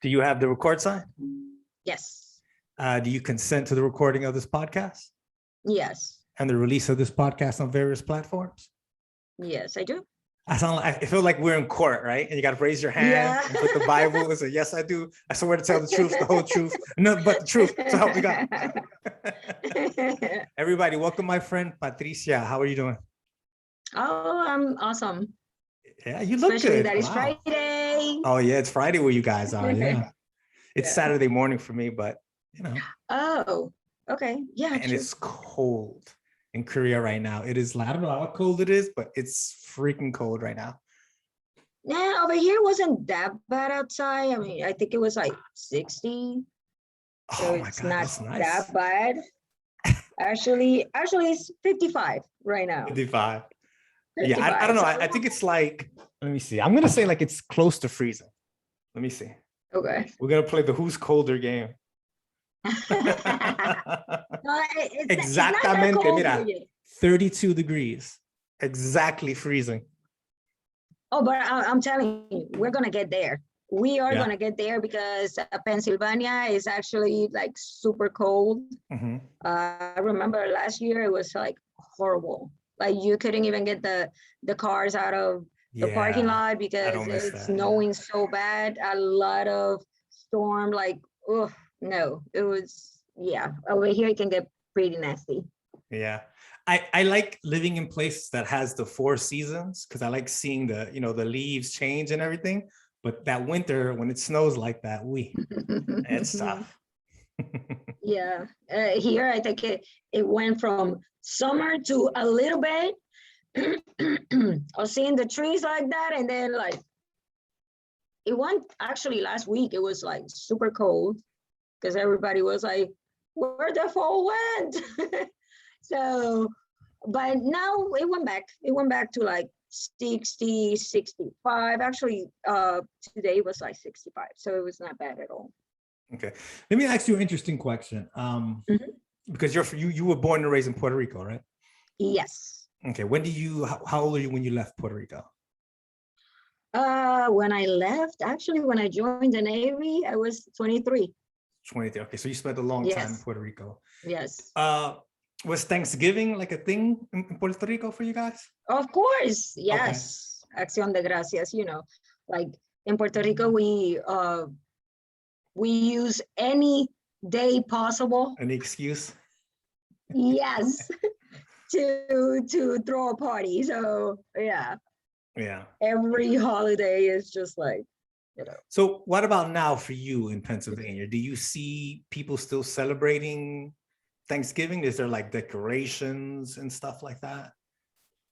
Do you have the record sign? Yes. Do you consent to the recording of this podcast Yes. and the release of this podcast on various platforms? Yes, I do. I feel like we're in court, right? And you got to raise your hand and put the Bible and say, yes, I do. I swear to tell the truth, the whole truth, nothing but the truth. So help me God. Everybody, welcome my friend Patricia. How are you doing? Oh, I'm awesome. Yeah, you look Especially good. that it's Wow. Friday. Oh, yeah, it's Friday where you guys are. Yeah. It's Yeah. Saturday morning for me, but you know. Oh, okay. Yeah. And true. it's cold in Korea right now. It is, I don't know how cold it is, but it's freaking cold right now. Yeah, over here wasn't that bad outside. I mean, I think it was like 60. So Oh my it's God, not that's nice. that bad. Actually, it's 55 right now. 55. 55. Yeah, I don't know. I think it's like, let me see. I'm going to say like it's close to freezing. Let me see. Okay. We're going to play the who's colder game. No, Exactamente, mira, 32 degrees. Exactly freezing. Oh, but I'm telling you, we're going to get there. We are Yeah. going to get there because Pennsylvania is actually like super cold. Mhm. I remember last year it was like horrible. Like you couldn't even get the cars out of the parking lot because it's snowing so bad. A lot of storm, like, oh, no, it was, yeah. Over here it can get pretty nasty. Yeah. I like living in places that has the 4 seasons because I like seeing the, you know, the leaves change and everything. But that winter, when it snows like that, it's tough. Yeah. Here, I think it went from summer to a little bit of seeing the trees like that. And then like, it went actually last week, it was like super cold because everybody was like, where the fall went? So, but now it went back to like 60, 65. Actually, today was like 65. So it was not bad at all. Okay. Let me ask you an interesting question. Because you were born and raised in Puerto Rico, right? Yes. Okay. When do how old are you when you left Puerto Rico? When I left, actually, when I joined the Navy, I was 23. 23. Okay. So you spent a long time in Puerto Rico. Yes. Was Thanksgiving like a thing in Puerto Rico for you guys? Of course. Yes. Okay. Acción de Gracias, you know, like in Puerto Rico, we use any day possible. Any excuse? Yes. to throw a party. So yeah. Yeah. Every holiday is just like, you know. So what about now for you in Pennsylvania? Do you see people still celebrating Thanksgiving? Is there like decorations and stuff like that?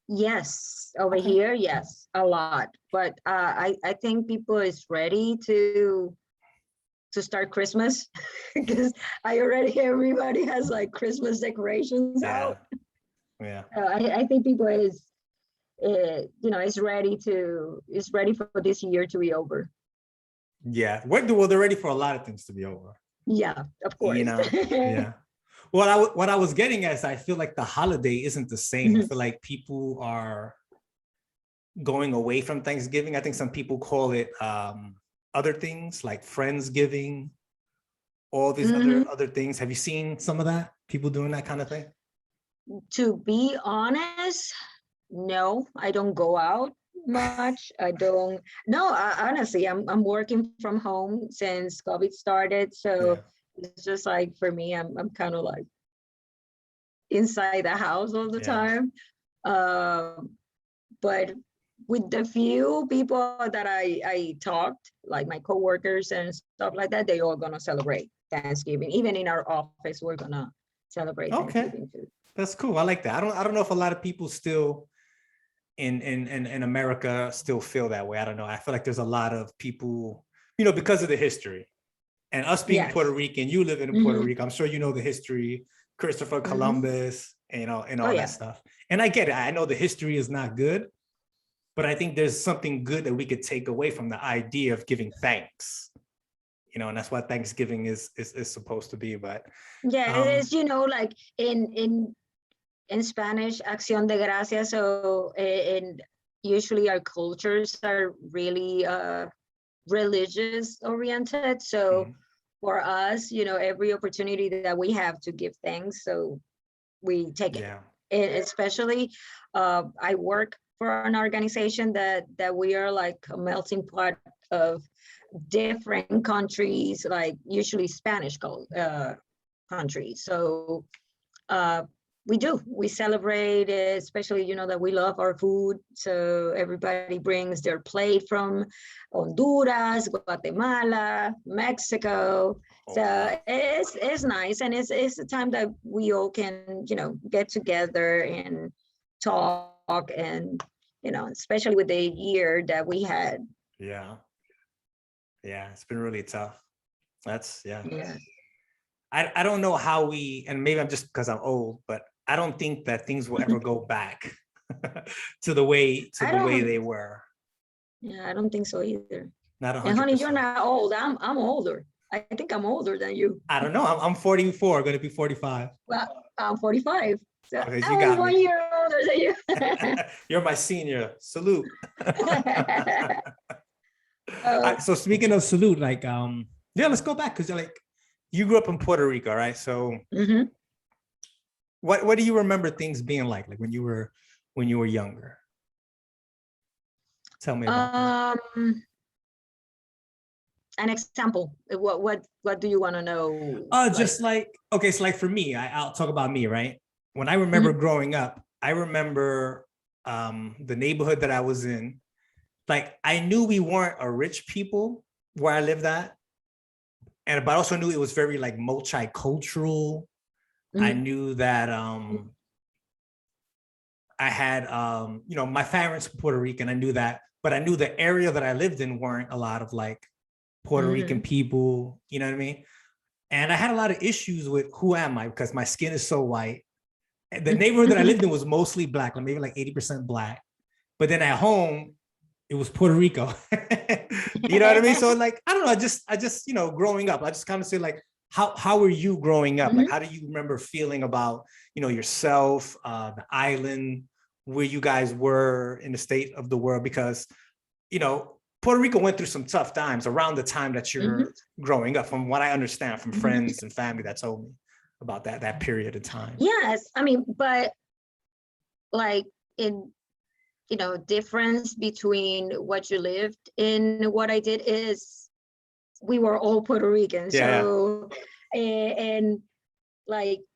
Yes, over here, yes, a lot. But I think people is ready to start Christmas because everybody has like Christmas decorations out. Yeah. I think people is is ready for this year to be over. Yeah, they're ready for a lot of things to be over. Yeah, of course. You know, yeah. What I was getting at is I feel like the holiday isn't the same. I feel like people are going away from Thanksgiving. I think some people call it other things like Friendsgiving, all these other things. Have you seen some of that? People doing that kind of thing? To be honest, no, I don't go out much. I don't. No, honestly, I'm working from home since COVID started. So it's just like for me, I'm kind of like inside the house all the time. But with the few people that I talked, like my coworkers and stuff like that, they all gonna celebrate Thanksgiving. Even in our office, we're gonna celebrate Thanksgiving too. That's cool. I like that. I don't know if a lot of people still in America still feel that way. I don't know. I feel like there's a lot of people, you know, because of the history. And us being Puerto Rican, you live in Puerto Rico. I'm sure you know the history, Christopher Columbus, and all that stuff. And I get it. I know the history is not good, but I think there's something good that we could take away from the idea of giving thanks. You know, and that's what Thanksgiving is supposed to be. But yeah, it is, you know, like in Spanish, Acción de Gracias. So, and usually our cultures are really religious oriented. So for us, every opportunity that we have to give thanks, so we take it. And especially, I work for an organization that we are like a melting pot of different countries, like usually Spanish countries. So we celebrate, especially, that we love our food. So everybody brings their plate from Honduras, Guatemala, Mexico. So it's nice. And it's a time that we all can, get together and talk, and, especially with the year that we had. Yeah. It's been really tough. Yeah. I don't know how and maybe I'm just because I'm old, but I don't think that things will ever go back to the way they were. Yeah, I don't think so either. Not 100%. And honey, you're not old. I'm older. I think I'm older than you. I don't know. I'm 44, going to be 45. Well, I'm 45. So Okay, I'm only 1 year older than you. You're my senior. Salute. So speaking of salute, like, let's go back, because you grew up in Puerto Rico, right? So what do you remember things being like when you were younger? Tell me about that. An example. What do you want to know? Just okay, so for me, I'll talk about me, right? When I remember growing up, I remember the neighborhood that I was in. Like, I knew we weren't a rich people where I lived at, but I also knew it was very multicultural. I knew that I had my parents were Puerto Rican. I knew that, but I knew the area that I lived in weren't a lot of Puerto Rican people, you know what I mean? And I had a lot of issues with who am I, because my skin is so white. The neighborhood that I lived in was mostly black, maybe 80% black. But then at home, it was Puerto Rico. You know what I mean? So I don't know, I just growing up, I just kind of say how were you growing up? How do you remember feeling about, yourself, the island, where you guys were in the state of the world? Because, Puerto Rico went through some tough times around the time that you're growing up, from what I understand from friends and family that told me about that period of time. Yes, I mean, but in difference between what you lived in what I did is we were all Puerto Ricans. So and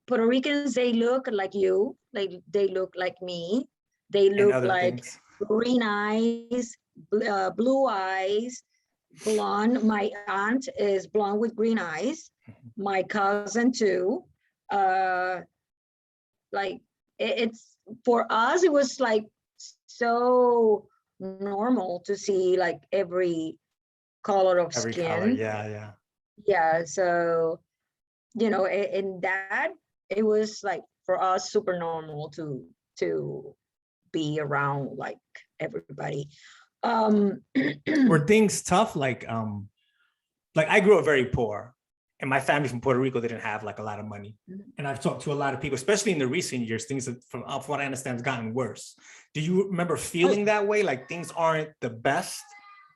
Puerto Ricans, they look like you, they look like me, they look like green eyes, blue eyes, blonde. My aunt is blonde with green eyes, my cousin too. It's for us, it was so normal to see every color of skin. Yeah, so in that, it was for us super normal to be around everybody. Were things tough? I grew up very poor, and my family from Puerto Rico didn't have a lot of money. And I've talked to a lot of people, especially in the recent years, things from what I understand has gotten worse. Do you remember feeling that way? Things aren't the best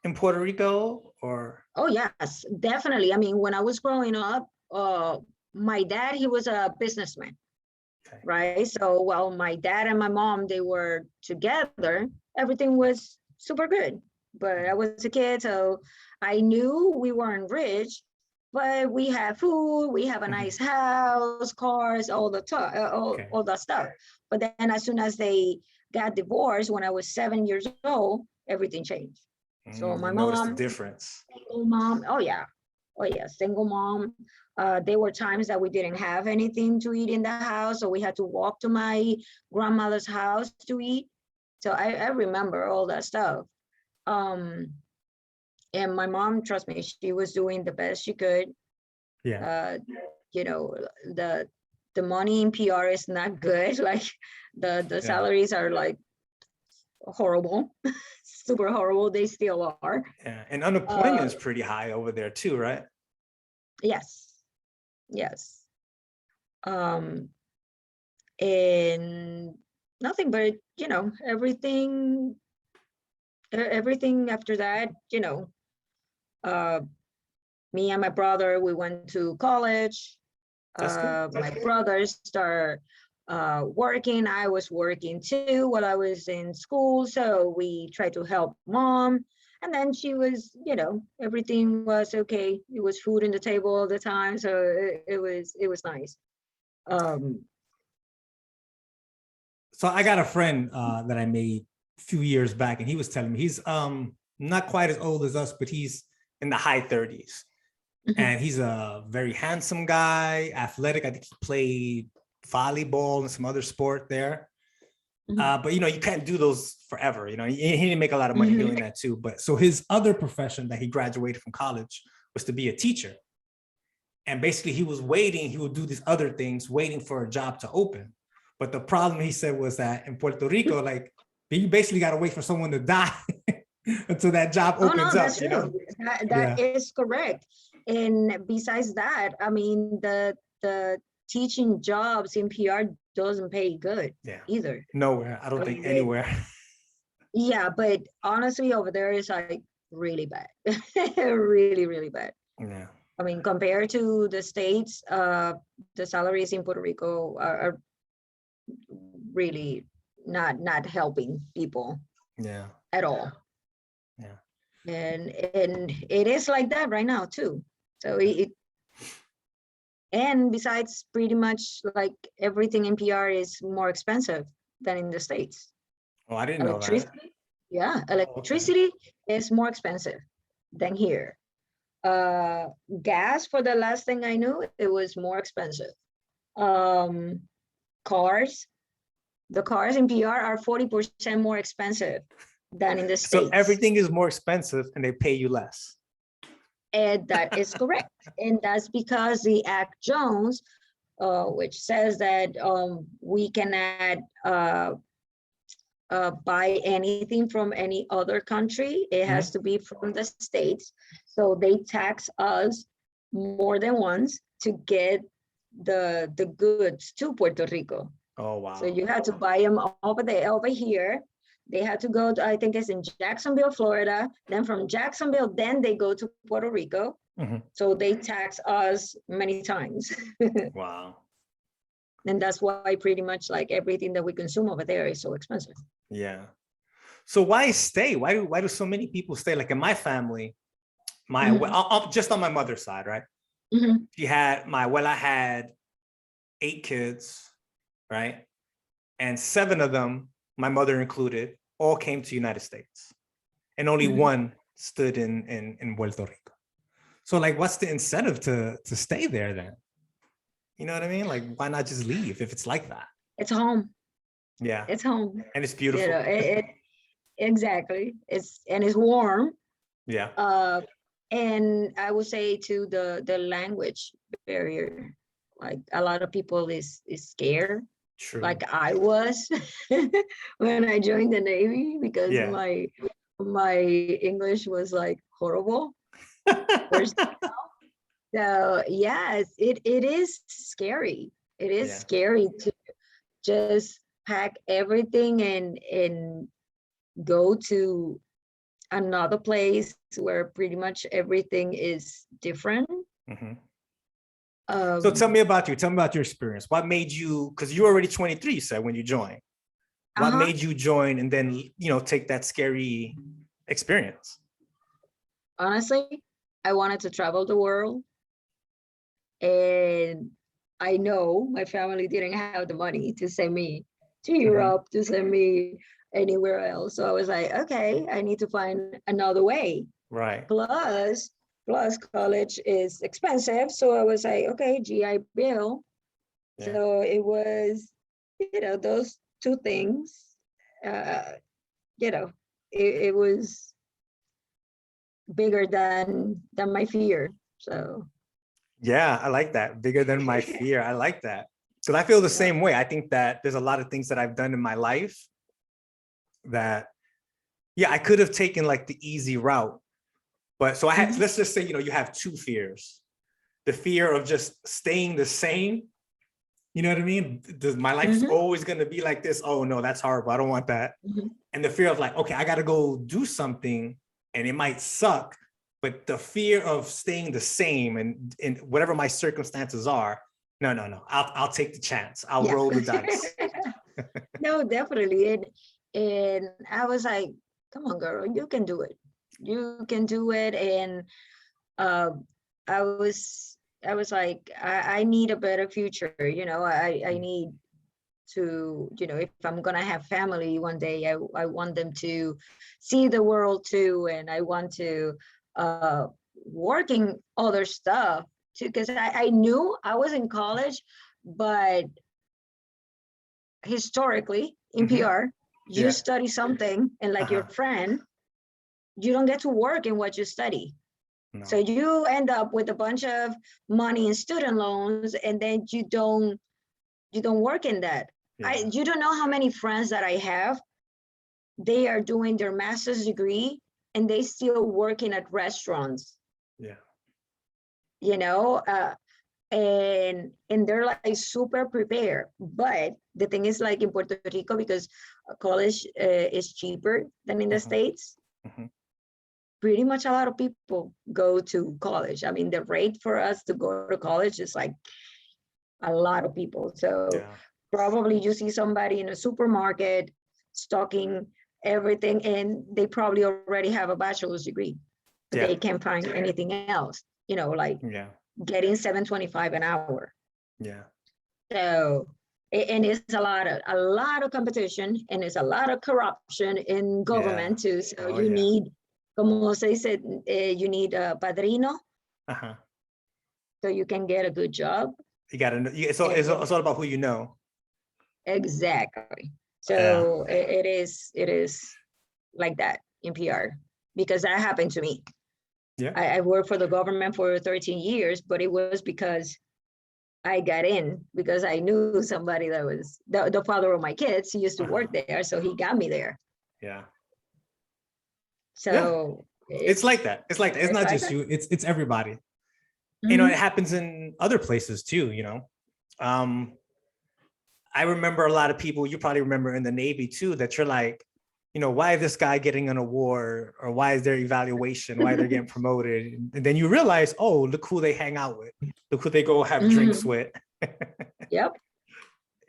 in Puerto Rico, or? Oh yes, definitely. I mean, when I was growing up, my dad, he was a businessman. Right? So while my dad and my mom, they were together, everything was super good. But I was a kid, so I knew we weren't rich, but we have food, we have a nice house, cars, all that stuff. But then as soon as they got divorced, when I was 7 years old, everything changed. So my mom noticed the difference. Single mom. Oh yeah, single mom. There were times that we didn't have anything to eat in the house, so we had to walk to my grandmother's house to eat. So I remember all that stuff. And my mom, trust me, she was doing the best she could. Yeah. The money in PR is not good. The salaries are horrible, super horrible. They still are. Yeah, and unemployment is pretty high over there too, right? Yes. And nothing but everything after that, Me and my brother, we went to college. That's good. My brother started working. I was working too while I was in school. So we tried to help mom. And then she was, everything was okay. It was food on the table all the time. So it was nice. So I got a friend that I made a few years back, and he was telling me he's not quite as old as us, but he's in the high 30s. And he's a very handsome guy, athletic. I think he played volleyball and some other sport there. But you can't do those forever. He didn't make a lot of money doing that too. But so his other profession that he graduated from college was to be a teacher. And basically he was waiting, he would do these other things, waiting for a job to open. But the problem, he said, was that in Puerto Rico, like, you basically got to wait for someone to die until that job opens that's up. true. That is correct. And besides that, I mean, the teaching jobs in PR doesn't pay good either. Nowhere. I don't think anywhere. Yeah, but honestly, over there is like really bad. Really, really bad. Yeah. I mean, compared to the States, the salaries in Puerto Rico are really not helping people at all. Yeah. And it is like that right now too. So and besides, pretty much like everything in PR is more expensive than in the States. Oh, I didn't know that. Yeah, electricity is more expensive than here. Gas, for the last thing I knew, it was more expensive. Cars, the cars in PR are 40% more expensive than in the States. So everything is more expensive and they pay you less. And that is correct. And that's because the Act Jones, which says that we cannot buy anything from any other country. It has to be from the States. So they tax us more than once to get the goods to Puerto Rico. Oh, wow. So you have to buy them over here. They had to go to, I think it's in Jacksonville, Florida. Then from Jacksonville, then they go to Puerto Rico. So they tax us many times. Wow. And that's why pretty much like everything that we consume over there is so expensive. Yeah. So why stay? Why do so many people stay? Like in my family, just on my mother's side, right? My abuela had 8 kids, right? And 7 of them, my mother included, all came to United States, and only one stood in Puerto Rico. So like, what's the incentive to stay there then? You know what I mean? Like, why not just leave if it's like that? It's home. Yeah, it's home, and it's beautiful. Exactly. It's warm. Yeah. And I would say to the language barrier, like a lot of people is scared. True. Like I was when I joined the Navy, because my English was like horrible. So yes, it is scary. It is scary to just pack everything and go to another place where pretty much everything is different. So tell me about you. Tell me about your experience. What made you, because you were already 23, you said, when you joined. What made you join and then, take that scary experience? Honestly, I wanted to travel the world. And I know my family didn't have the money to send me to Europe, to send me anywhere else. So I was like, okay, I need to find another way. Right. Plus college is expensive. So I was like, okay, GI Bill. Yeah. So it was, those two things, it was bigger than my fear. So. Yeah, I like that. Bigger than my fear. I like that. Because I feel the same way. I think that there's a lot of things that I've done in my life that, I could have taken like the easy route. But so I had, let's just say, you have 2 fears. The fear of just staying the same. You know what I mean? My life's always going to be like this. Oh, no, that's horrible. I don't want that. And the fear of like, okay, I got to go do something and it might suck, but the fear of staying the same and in whatever my circumstances are, no, I'll take the chance. I'll roll the dice. No, definitely. And I was like, come on, girl, you can do it. You can do it. And I was like, I need a better future. I need to, if I'm gonna have family one day, I want them to see the world too, and I want to working other stuff too, because I knew I was in college, but historically in PR, you study something, and like your friend, you don't get to work in what you study. No. So you end up with a bunch of money in student loans, and then you don't work in that. You don't know how many friends that I have, they are doing their master's degree and they still working at restaurants. And they're like super prepared. But the thing is, like in Puerto Rico, because college is cheaper than in the States, pretty much a lot of people go to college. I mean, the rate for us to go to college is like a lot of people. So probably you see somebody in a supermarket stocking everything, and they probably already have a bachelor's degree. But they can't find anything else, getting $7.25 an hour. So, and it's a lot of competition, and it's a lot of corruption in government too. So you need, como se dice, you need a padrino. So you can get a good job. You gotta know. It's all about who you know. Exactly. So it is like that in PR, because that happened to me. I worked for the government for 13 years, but it was because I got in because I knew somebody that was the father of my kids. He used to work there, so he got me there. So it's like that. It's like that. It's not just you. It's everybody. It happens in other places too. I remember a lot of people, you probably remember in the Navy too, that you're like, why is this guy getting an award, or why is their evaluation, why they're getting promoted? And then you realize, oh, look who they hang out with. Look who they go have drinks with. Yep.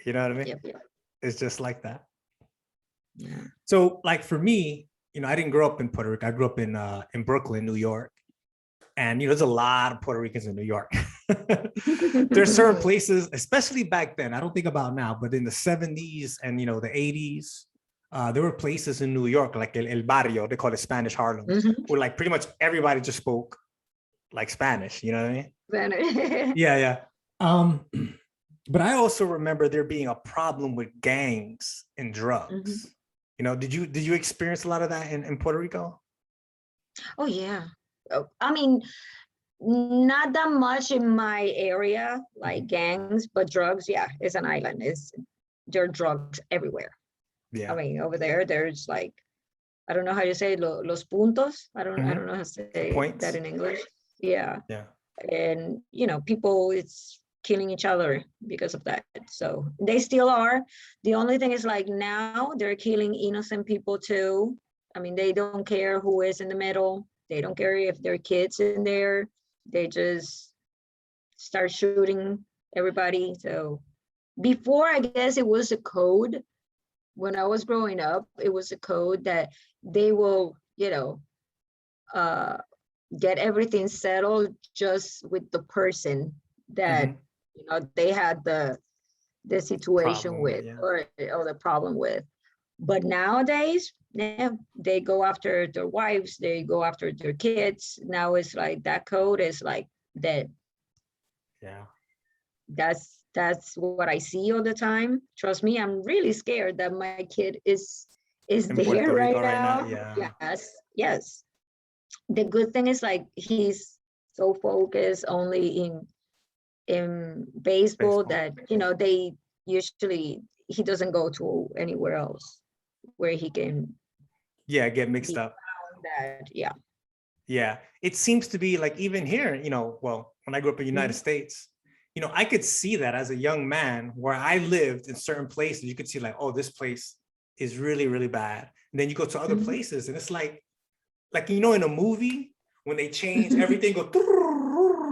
You know what I mean? Yep. It's just like that. So like for me, I didn't grow up in Puerto Rico. I grew up in Brooklyn, New York. And there's a lot of Puerto Ricans in New York. There's certain places, especially back then, I don't think about now, but in the 70s and the 80s, there were places in New York, like El Barrio, they call it Spanish Harlem, where like pretty much everybody just spoke like Spanish, you know what I mean? Spanish. Yeah. But I also remember there being a problem with gangs and drugs. Did you experience a lot of that in Puerto Rico? Oh yeah. I mean, not that much in my area, like gangs, but drugs, it's an island. There are drugs everywhere. I mean, over there's like, I don't know how you say los puntos. I don't know how to say that in English. Yeah. And people, it's killing each other because of that. So they still are. The only thing is, like, now they're killing innocent people too. I mean, they don't care who is in the middle. They don't care if there are kids in there. They just start shooting everybody. So before, I guess it was a code. When I was growing up, it was a code that they will, get everything settled just with the person that, they had the situation with or the problem with. But nowadays, they go after their wives, they go after their kids. Now it's like that code is like dead. That's what I see all the time. Trust me, I'm really scared that my kid is there right now. Yes. The good thing is, like, he's so focused only in baseball that they usually, he doesn't go to anywhere else where he can get mixed up. It seems to be like, even here, well, when I grew up in the United States, I could see that as a young man where I lived in certain places. You could see like, oh, this place is really, really bad. And then you go to other places and it's like, in a movie when they change, everything goes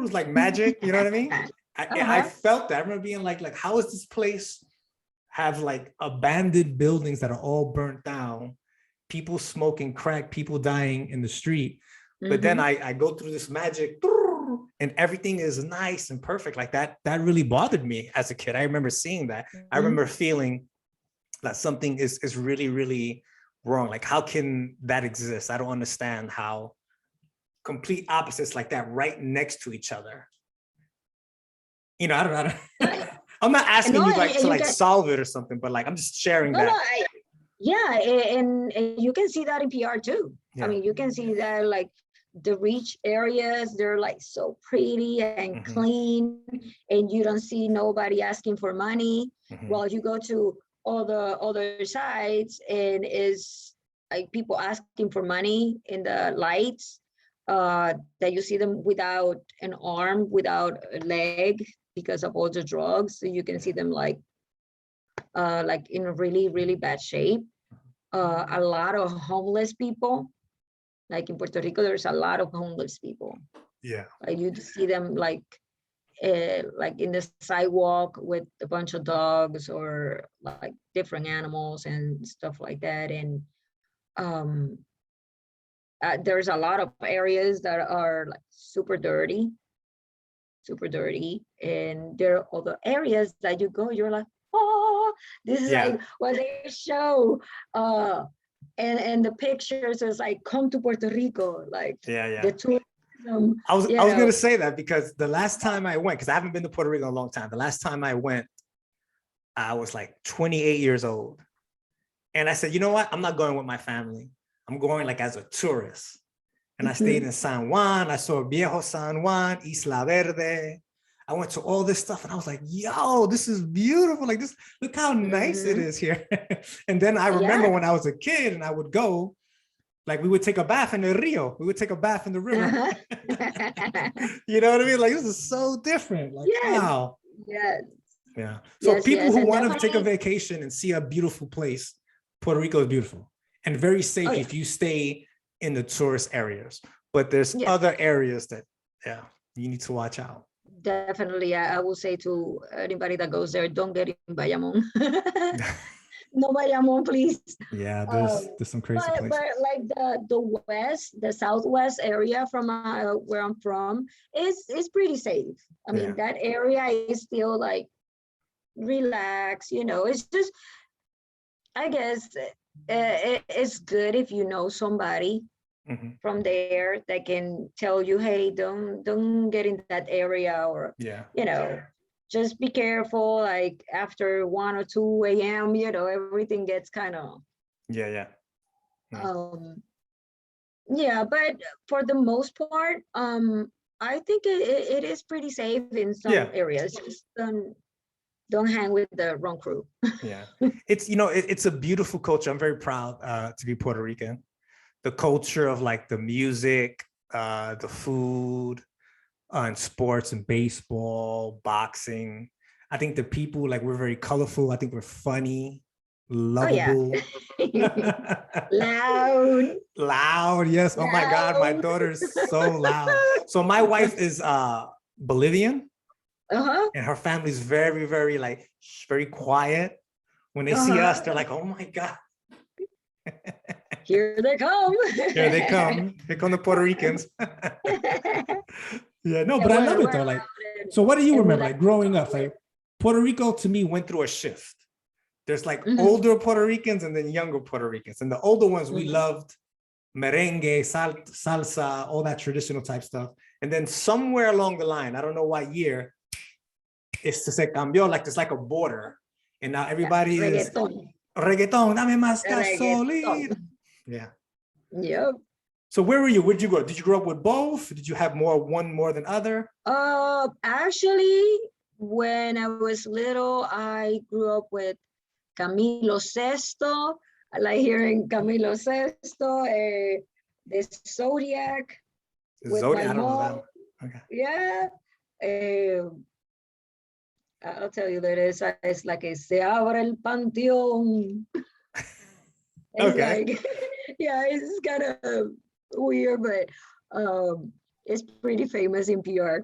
it's like magic, you know what I mean? I felt that. I remember being like, how is this place have like abandoned buildings that are all burnt down, people smoking crack, people dying in the street. But then I go through this magic and everything is nice and perfect. Like that really bothered me as a kid. I remember seeing that. I remember feeling that something is really, really wrong. Like, how can that exist? I don't understand how complete opposites like that right next to each other. You know, I don't I'm not asking you like to like solve it or something, but like I'm just sharing that. And you can see that in PR too. I mean, you can see that like the rich areas, they're like so pretty and clean, and you don't see nobody asking for money. While you go to all the other sides and is like people asking for money in the lights, that you see them without an arm, without a leg because of all the drugs. So you can see them like in a really, really bad shape. A lot of homeless people. Like in Puerto Rico, there's a lot of homeless people. Yeah. Like you see them like in the sidewalk with a bunch of dogs or like different animals and stuff like that. And there's a lot of areas that are like super dirty. And there are other areas that you go, you're like, oh, this is like what they show. And the pictures is like, come to Puerto Rico, like the tourism. I was gonna say that because the last time I went, because I haven't been to Puerto Rico in a long time. The last time I went, I was like 28 years old. And I said, you know what? I'm not going with my family. I'm going like as a tourist. And I stayed in San Juan. I saw Viejo San Juan, Isla Verde. I went to all this stuff and I was like, yo, this is beautiful. Like this, look how nice it is here. And then I remember when I was a kid and I would go, like we would take a bath in the Rio. We would take a bath in the river. You know what I mean? Like this is so different. Like, wow. Yeah. So people who want to take a vacation and see a beautiful place, Puerto Rico is beautiful and very safe if you stay in the tourist areas. But there's other areas that, you need to watch out. Definitely. I will say to anybody that goes there, don't get in Bayamon. No Bayamon, please. Yeah, there's some crazy places. But like the southwest area from where I'm from is pretty safe. I mean, that area is still like relaxed, you know. It's just, I guess it's good if you know somebody from there that can tell you, hey, don't get in that area, or you know, just be careful. Like after 1 or 2 a.m., you know, everything gets kind of but for the most part, I think it is pretty safe in some areas. Just don't hang with the wrong crew. It's, you know, it's a beautiful culture. I'm very proud to be Puerto Rican. The culture of like the music, the food, and sports and baseball, boxing. I think the people, like, we're very colorful. I think we're funny, lovable. Loud. Yes. Oh my God, my daughter's so loud. So my wife is Bolivian. And her family's very, very like very quiet. When they see us, they're like, oh my God. Here they come. Here they come. Here come the Puerto Ricans. But I love it though. Like, so what do you remember like growing up? Like Puerto Rico to me went through a shift. There's like older Puerto Ricans and then younger Puerto Ricans. And the older ones, we loved merengue, salsa, all that traditional type stuff. And then somewhere along the line, I don't know what year, se cambió, like there's like a border. And now everybody is reggaeton, dame más gasolina. Yep. So where were you? Where'd you grow? Did you grow up with both? Did you have one more than other? Actually, when I was little, I grew up with Camilo Sesto. I like hearing Camilo Sesto, the Zodiac. Zodiac, I don't know that one. Okay. Yeah. I'll tell you that it's like a se abre el panteón. It's like, it's kind of weird, but It's pretty famous in PR.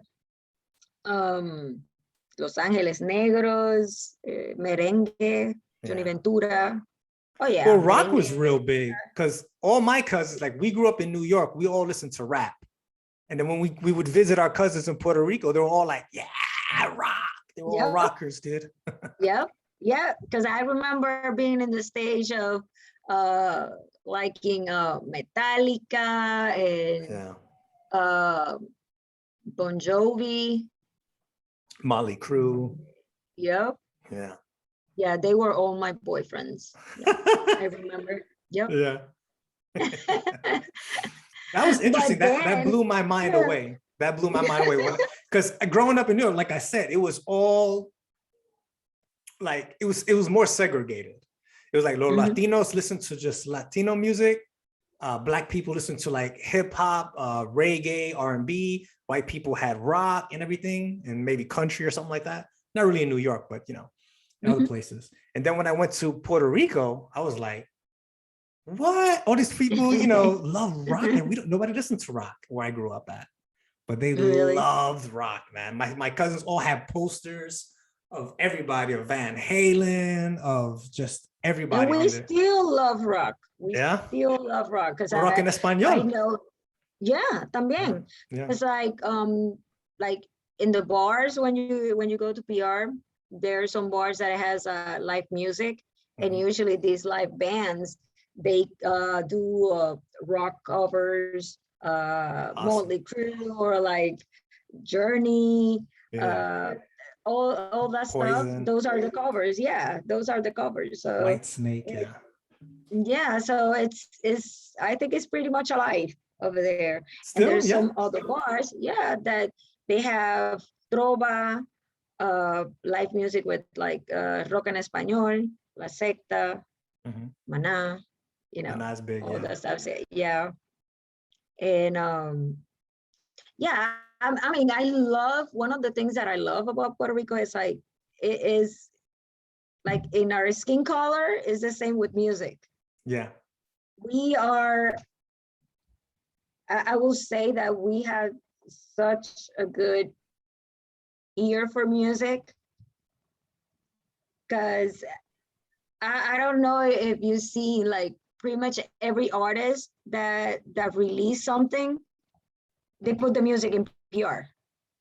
Los Ángeles Negros, merengue, Johnny Ventura. Oh yeah, well, rock merengue. was real big because all my cousins, like we grew up in New York, we all listened to rap. And then when we would visit our cousins in Puerto Rico, they were all like, yeah, rock. They were all rockers, dude. Yep. Yeah, because I remember being in the stage of liking Metallica and Bon Jovi. Motley Crue. Yep. Yeah. Yeah, they were all my boyfriends. Yeah, I remember. Yep. Yeah. That was interesting. That blew my mind away. That blew my mind away. Because growing up in New York, like I said, it was all like it was more segregated. It was like los Latinos listen to just Latino music. Black people listen to like hip hop, reggae, R&B. White people had rock and everything, and maybe country or something like that. Not really in New York, but you know, in other places. And then when I went to Puerto Rico, I was like, what? All these people, you know, love rock, and nobody listens to rock where I grew up at. But they loved rock, man. My cousins all have posters of everybody, of Van Halen, of just everybody. And we still love rock. We still love rock because rock en español. I know. Yeah, también. It's like in the bars when you go to PR, there are some bars that has live music, and usually these live bands they do rock covers, Motley Crue or like Journey, all that Poison. Stuff. Those are the covers. Yeah, those are the covers. So White Snake. Yeah. So it's I think it's pretty much alive over there. Still, and there's some other bars, that they have trova, live music with like rock en español, La Secta, Maná, you know, Maná's big, all that stuff. Yeah. And I mean, I love, one of the things that I love about Puerto Rico is like, it is like in our skin color is the same with music. Yeah. We are, I will say that we have such a good ear for music, because I don't know if you see like pretty much every artist that release something, they put the music in PR.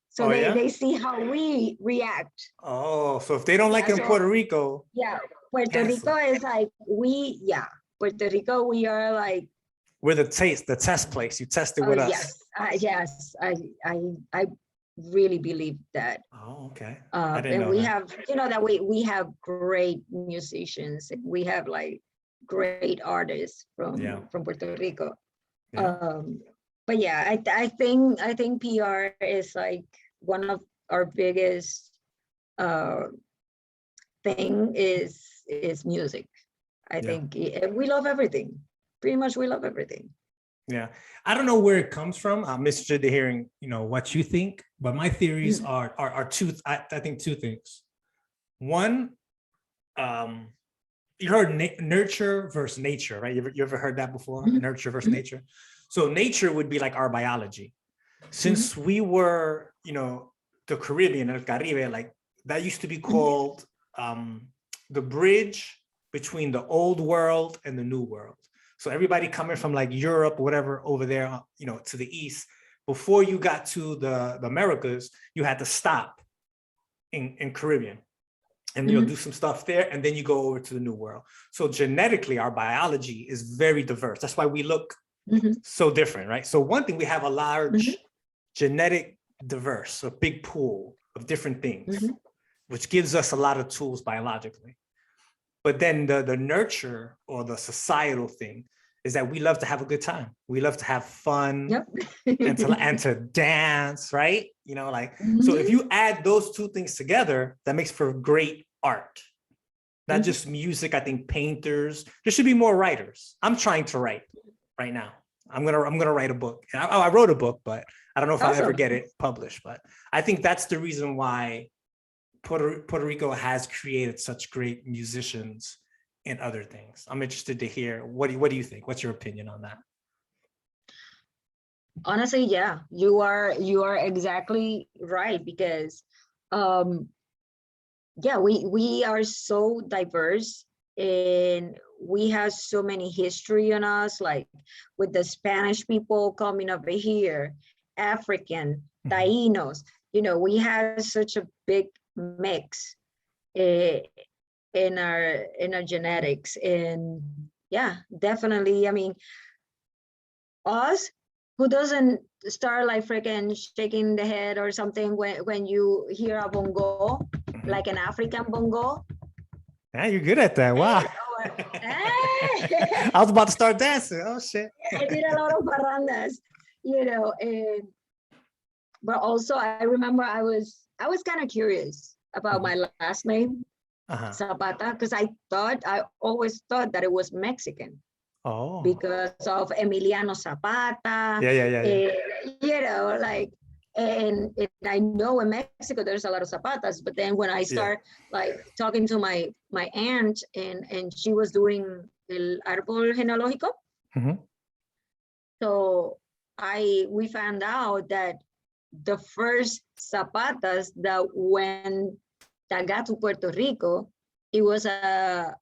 So they see how we react. Oh, so if they don't like in Puerto Rico. Yeah, Puerto Rico is like, Puerto Rico, we are like. We're the test place. You test it with us. Yes, I really believe that. Oh, okay. And we have, that we have great musicians. We have like great artists from Puerto Rico. Yeah. But yeah, I think PR is like one of our biggest thing is music. I think we love everything. Pretty much we love everything. Yeah. I don't know where it comes from. I'm interested in hearing, what you think, but my theories are two, I think two things. One, you heard nurture versus nature, right? You ever heard that before? Nurture versus nature. So nature would be like our biology. Since we were, the Caribbean, El Caribe, like that used to be called the bridge between the old world and the new world. So everybody coming from like Europe, whatever, over there, to the east, before you got to the Americas, you had to stop in Caribbean and do some stuff there, and then you go over to the new world. So genetically, our biology is very diverse. That's why we look so different, right? So one thing, we have a large genetic diverse, a big pool of different things, which gives us a lot of tools biologically. But then the nurture or the societal thing is that we love to have a good time. We love to have fun and to dance, right? So if you add those two things together, that makes for great art. Not just music. I think painters, there should be more writers. I'm trying to write right now. I'm gonna write a book. I wrote a book, but I don't know if I'll ever get it published. But I think that's the reason why Puerto Rico has created such great musicians and other things. I'm interested to hear, what do you think? What's your opinion on that? Honestly, yeah, you are exactly right, because yeah, we are so diverse, and we have so many history on us, like with the Spanish people coming over here, African, Mhm. Tainos, we have such a big mix uh, in our genetics. And yeah, definitely, I mean, us, who doesn't start like freaking shaking the head or something when you hear a bongo, Mhm. like an African bongo. Yeah, you're good at that. Wow. Hey, hey. I was about to start dancing. Oh shit. I did a lot of barandas, and but also I remember I was kind of curious about Mhm. my last name, Uh-huh. Zapata, because I always thought that it was Mexican Oh. because of Emiliano Zapata, Yeah, yeah, yeah, yeah. and, like, and I know in Mexico there's a lot of Zapatas, but then when I Yeah. start like talking to my aunt, and she was doing el árbol genealógico, Mhm. so we found out that the first Zapatas that went that got to Puerto Rico, it was a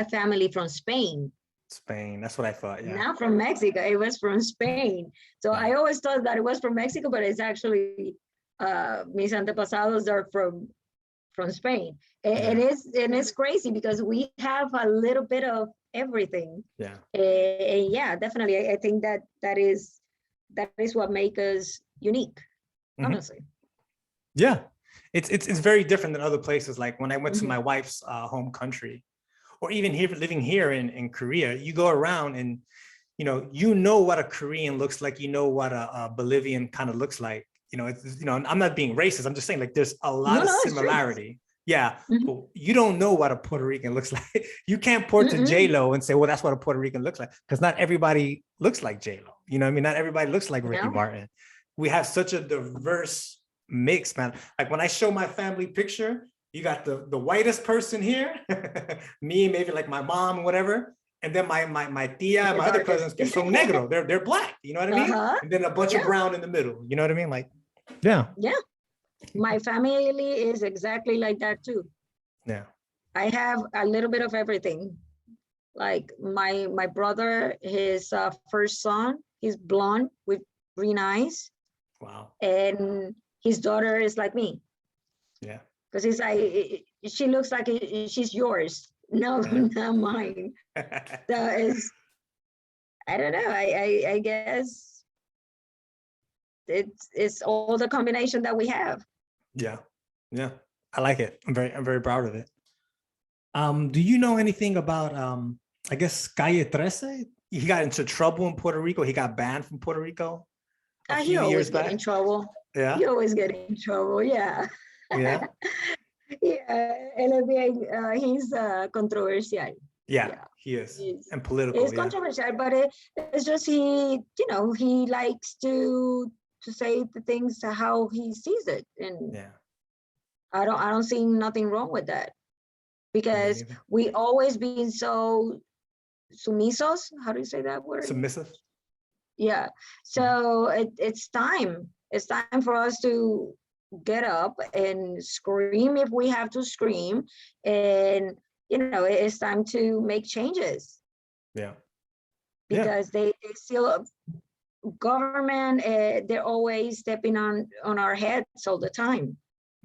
family from Spain, Spain. That's what I thought. Yeah. not from Mexico. It was from Spain. So Yeah. I always thought that it was from Mexico, but it's actually mis antepasados are from Spain. Yeah. And it's crazy because we have a little bit of everything. Yeah. And yeah, definitely, I think that is what makes us unique, Mhm. honestly. Yeah. It's very different than other places. Like when I went to Mhm. my wife's home country, or even here living here in Korea, you go around and you know what a Korean looks like, you know what a Bolivian kind of looks like. I'm not being racist. I'm just saying like there's a lot No, of no, it's true. similarity. Yeah, Mhm. but you don't know what a Puerto Rican looks like. You can't point to J Mm-mm. Lo and say, well, that's what a Puerto Rican looks like, because not everybody looks like J Lo. You know what I mean? Not everybody looks like Ricky No. Martin. We have such a diverse mix, man. Like when I show my family picture, you got the whitest person here, me, maybe like my mom or whatever, and then my tia, The my other darkest. cousins que son negro, they're black. You know what I mean? Uh-huh. And then a bunch of Yeah. brown in the middle. You know what I mean? Like, yeah, Yeah. My family is exactly like that too. yeah. I have a little bit of everything. Like my brother, his first son, he's blonde with green eyes, Wow. and his daughter is like me, Yeah. because he's like, she looks like she's yours, no, Yeah. not mine. So it's, I don't know. I guess it's all the combination that we have. Yeah. Yeah. I like it. I'm very proud of it. Do you know anything about I guess Calle 13? He got into trouble in Puerto Rico. He got banned from Puerto Rico a He few always years get in back. trouble. Yeah. He always get in trouble. Yeah. Yeah. Yeah. Él es bien, he's controversial. Yeah. Yeah. He is. It's, And political. it's Yeah. controversial, but it's just he likes to say the things how he sees it, and Yeah. I don't see nothing wrong with that, Me because neither. we always been so sumisos. How do you say that word? Submissive. Yeah. Mhm. So it's time. It's time for us to get up and scream if we have to scream. And, it's time to make changes, Yeah. Yeah. because they still, government, they're always stepping on our heads all the time.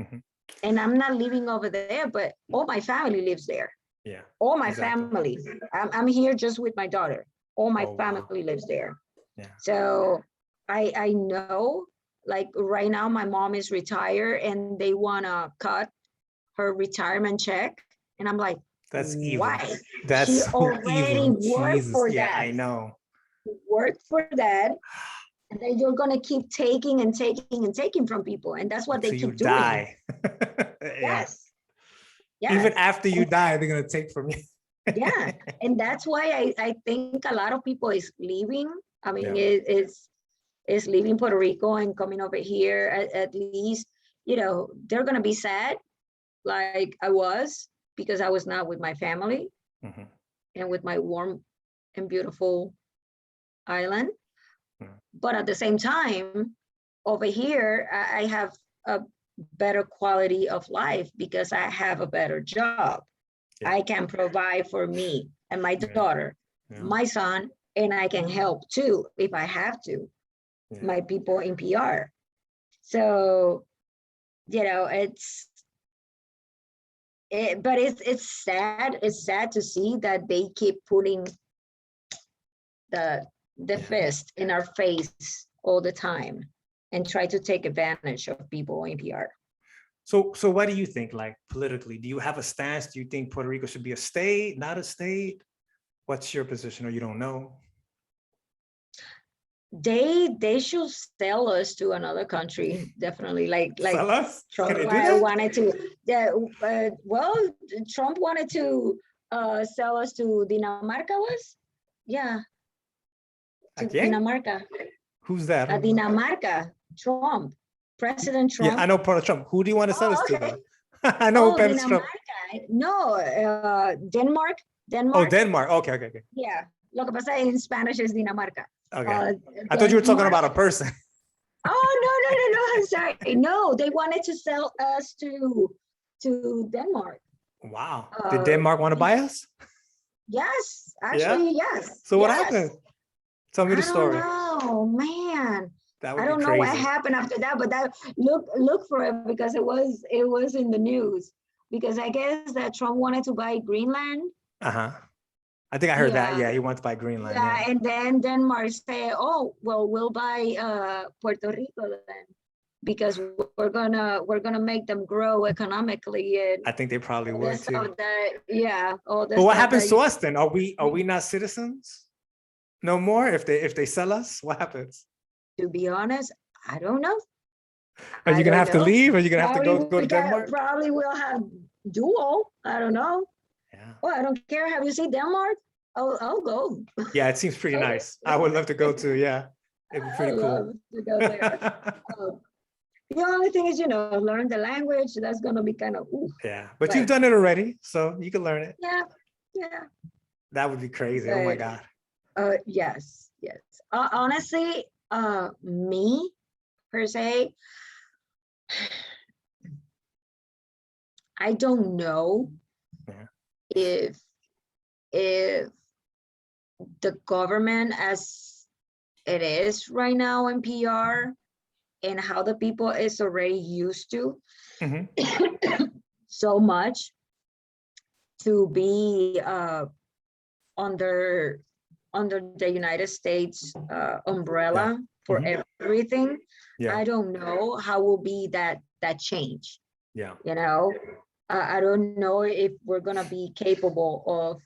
Mhm. And I'm not living over there, but all my family lives there. Yeah. All my Exactly. family. I'm here just with my daughter. All my Oh wow. family lives there. Yeah. So I know, like right now, my mom is retired and they wanna cut her retirement check. And I'm like, That's evil. why? That's She so already evil. worked Jesus. for Yeah, that. I know. Worked for that. And then you're gonna keep taking and taking and taking from people. And that's what they Until you keep doing. die. Yeah. Yes. Even Yes. after you die, they're gonna take from you. Yeah. And that's why I think a lot of people is leaving. I mean, Yeah. is leaving Puerto Rico and coming over here, at least, they're going to be sad, like I was, because I was not with my family Mhm. and with my warm and beautiful island. But at the same time, over here, I have a better quality of life because I have a better job. Yeah. I can provide for me and my daughter, my son, and I can help too if I have to, my people in PR. So, you know, but it's sad. It's sad to see that they keep putting the fist in our face all the time and try to take advantage of people in PR. So what do you think, like politically? Do you have a stance? Do you think Puerto Rico should be a state, not a state? What's your position, or you don't know? They should sell us to another country, definitely. Like Sell us? Trump Can they do that? wanted to. Yeah, well, Trump wanted to sell us to Dinamarca. Dinamarca. Who's that? Dinamarca. Trump, President Trump. Yeah, I know President Trump. Who do you want to sell us to? Though? I know President Trump. No, Denmark. Oh, Denmark. Okay. Yeah, lo que pasa en Spanish is Dinamarca. Okay. I thought you were talking about a person. Oh, no. I'm sorry. No, they wanted to sell us to Denmark. Wow. Did Denmark want to buy us? Yes, actually, yes. So what happened? Tell me the story. Oh man. That would I don't know what happened after that, but that look for it because it was in the news. Because I guess that Trump wanted to buy Greenland. I think I heard that. Yeah, he wants to buy Greenland. Yeah, and then Denmark said, "Oh, well, we'll buy Puerto Rico then, because we're gonna make them grow economically." And I think they probably would too. But what happens to us then? Are we not citizens no more if they sell us? What happens? To be honest, I don't know. Are you gonna have to leave? Are you gonna have to go to Denmark? Probably we'll have dual. I don't know. Yeah. Oh, I don't care. Have you seen Denmark? I'll go. Yeah, it seems pretty nice. I would love to go to. Yeah, it'd be pretty cool. To go there. The only thing is, learn the language. That's gonna be kind of yeah. But you've done it already, so you can learn it. Yeah. That would be crazy. Oh my God. Yes. Honestly, me per se, I don't know if the government as it is right now in PR and how the people is already used to so much to be under the United States umbrella for everything. I don't know how will be that change. I don't know if we're gonna be capable of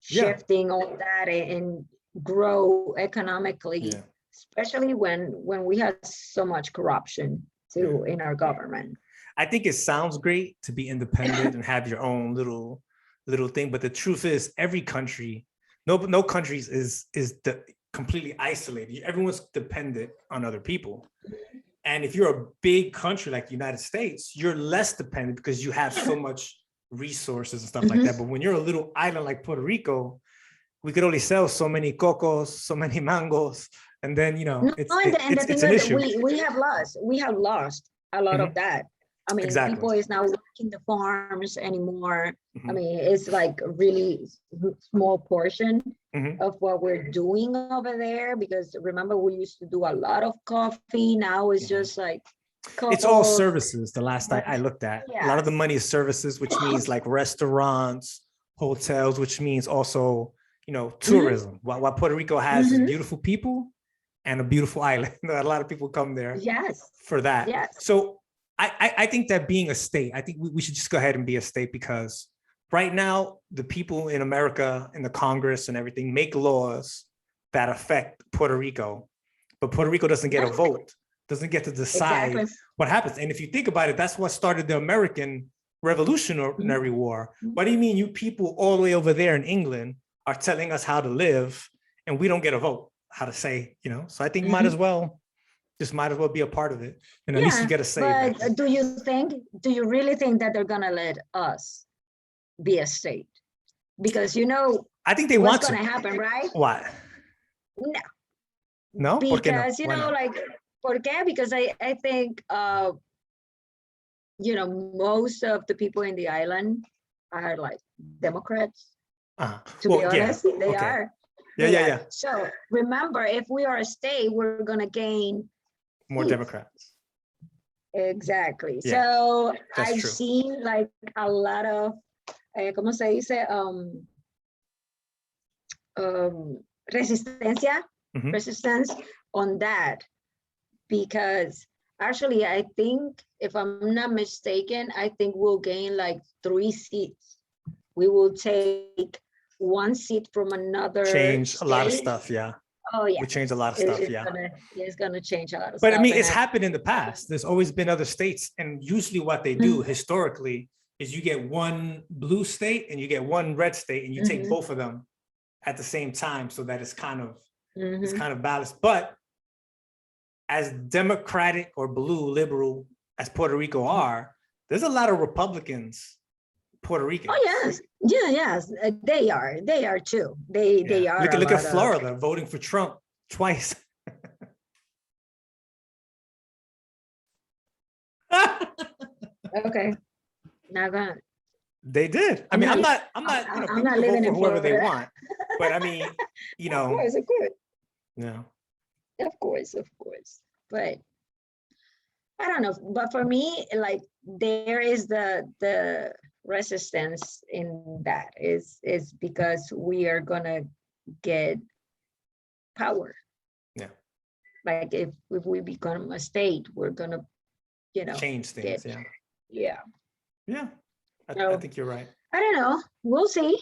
shifting all that and grow economically, especially when we have so much corruption too in our government. I think it sounds great to be independent and have your own little thing, but the truth is, every country, no countries is completely isolated. Everyone's dependent on other people. And if you're a big country like the United States, you're less dependent because you have so much resources and stuff like that. But when you're a little island like Puerto Rico, we could only sell so many cocos, so many mangoes, and then it's an issue. We have lost a lot of that. I mean, people is not working the farms anymore. I mean, it's like a really small portion of what we're doing over there, because remember, we used to do a lot of coffee. Now it's just like it's all services. The last time I looked at, a lot of the money is services, which means like restaurants, hotels, which means also, tourism. What Puerto Rico has is beautiful people and a beautiful island. A lot of people come there for that. So I think that being a state, I think we should just go ahead and be a state, because right now, the people in America, in the Congress and everything, make laws that affect Puerto Rico, but Puerto Rico doesn't get a vote, doesn't get to decide what happens. And if you think about it, that's what started the American Revolutionary War. What do you mean you people all the way over there in England are telling us how to live and we don't get a vote, how to say, So I think might as well be a part of it. And at least you get a say. But do you really think that they're gonna let us be a state? Because I think they want to. What's gonna happen, right? What? No. No? ¿Por qué no? Because, Why not? like, ¿por qué? Because I think, most of the people in the island are like Democrats. To be Well, yeah. honest, they Okay. are. Yeah, They yeah, are. yeah. So remember, if we are a state, we're gonna gain More seats. Democrats. Exactly. Yeah, So that's I've true. seen like a lot of, ¿cómo se dice? Resistencia, Mhm. resistance on that, because actually I think, if I'm not mistaken, I think we'll gain like 3 seats. We will take 1 seat from another Change a lot of state. stuff, yeah. Oh yeah, We change a lot of stuff, yeah. It's gonna change a lot of But stuff. I mean, it's happened in the past. There's always been other states, and usually what they do historically is you get one blue state and you get one red state, and you take both of them at the same time, so that it's kind of balanced. But as democratic or blue liberal as Puerto Rico are, there's a lot of Republicans, Puerto Ricans. Oh yes, yes, they are too. They are. Look at Florida voting for Trump twice. Okay, not gonna. They did. I mean, I'm not, I'm people not can vote living for in whoever they Florida. want, but I mean, Of course. yeah. Of course. But I don't know. But for me, like, there is the resistance in that is because we are gonna get power. Yeah. Like, if we become a state, we're gonna, Change things. Yeah. I think you're right. I don't know. We'll see.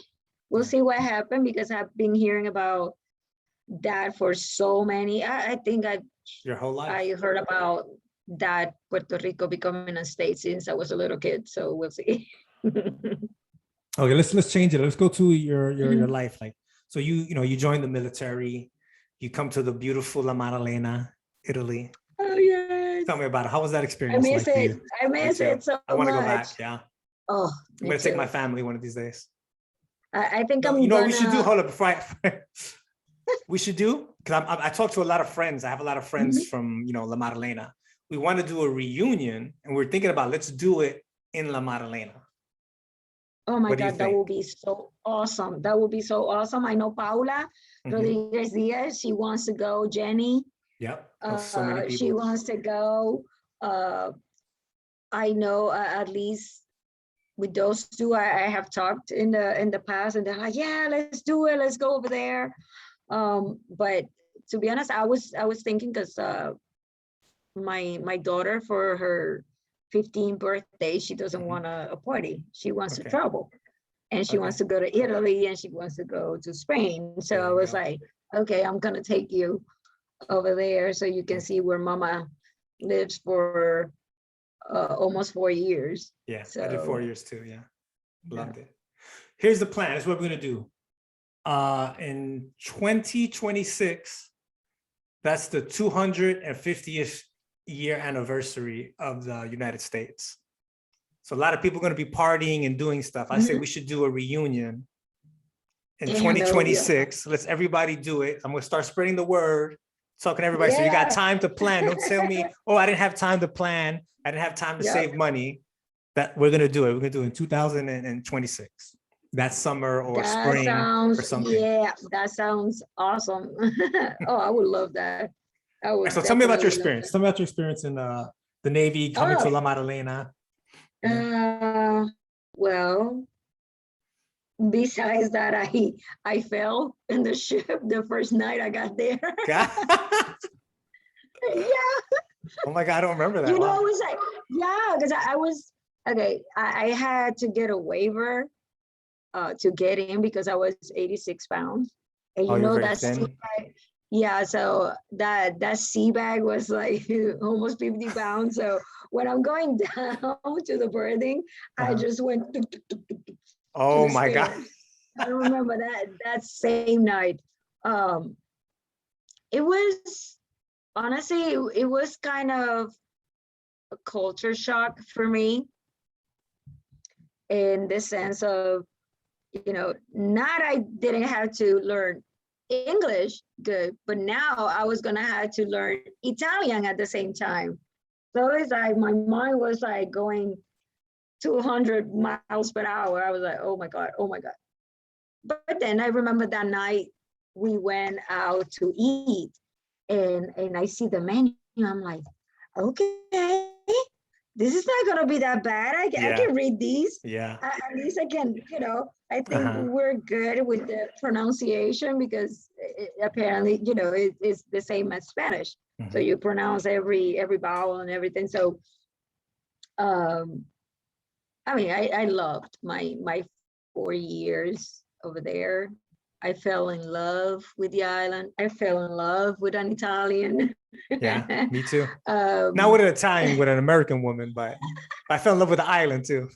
We'll see what happens, because I've been hearing about that for so many. I think Your whole life. I heard about that Puerto Rico becoming a state since I was a little kid. So we'll see. Okay, let's change it. Let's go to your life. Like, so you join the military, you come to the beautiful La Maddalena, Italy. Oh yes. Tell me about it. How was that experience? I miss it. I miss it so much. I want to go back. Yeah. Oh, I'm gonna take my family one of these days. I think I'm. You know what we should do? Hold up, before we should do, because I talked to a lot of friends. I have a lot of friends from La Maddalena. We want to do a reunion, and we're thinking about, let's do it in La Maddalena. Oh my God, that will be so awesome. That will be so awesome. I know Paula Rodriguez Diaz, she wants to go. Jenny. Yep. So many people. She wants to go. I know at least with those two, I have talked in the past, and they're like, yeah, let's do it. Let's go over there. But to be honest, I was thinking, because my daughter, for her 15th birthday, she doesn't want a party. She wants to travel, and she wants to go to Italy, and she wants to go to Spain. So I was like, okay, I'm gonna take you over there so you can see where Mama lives for almost 4 years. Yeah, so I did 4 years too. Yeah, loved it. Here's the plan. That's what we're gonna do. In 2026, that's the 250th year anniversary of the United States. So a lot of people are going to be partying and doing stuff. I say we should do a reunion in 2026. Let's everybody do it. I'm going to start spreading the word, talking to everybody. So you got time to plan. Don't tell me, oh, I didn't have time to plan. I didn't have time to save money. That we're going to do it. We're going to do it in 2026. That summer or spring or something. Yeah, that sounds awesome. Oh, I would love that. So tell me about your experience. Tell me about your experience in the Navy, coming to La Maddalena. Well, besides that, I fell in the ship the first night I got there. Yeah. Oh my God, I don't remember that. I was like, because I was, okay, I had to get a waiver to get in, because I was 86 pounds. And that's yeah, so that sea bag was like almost 50 pounds. So when I'm going down to the berthing, I just went. Oh my God. I remember that same night. It was, honestly, it was kind of a culture shock for me, in the sense of, not I didn't have to learn English good, but now I was gonna have to learn Italian at the same time. So it's like my mind was like going 200 miles per hour. I was like, oh my God, oh my God. But then I remember that night we went out to eat and I see the menu. I'm like, okay, this is not gonna be that bad. I can read these. Yeah. At least I can, I think we're good with the pronunciation because apparently, it's the same as Spanish. So you pronounce every vowel and everything. So, I mean, I loved my 4 years over there. I fell in love with the island. I fell in love with an Italian. Yeah, me too. Not with an Italian, with an American woman, but I fell in love with the island too.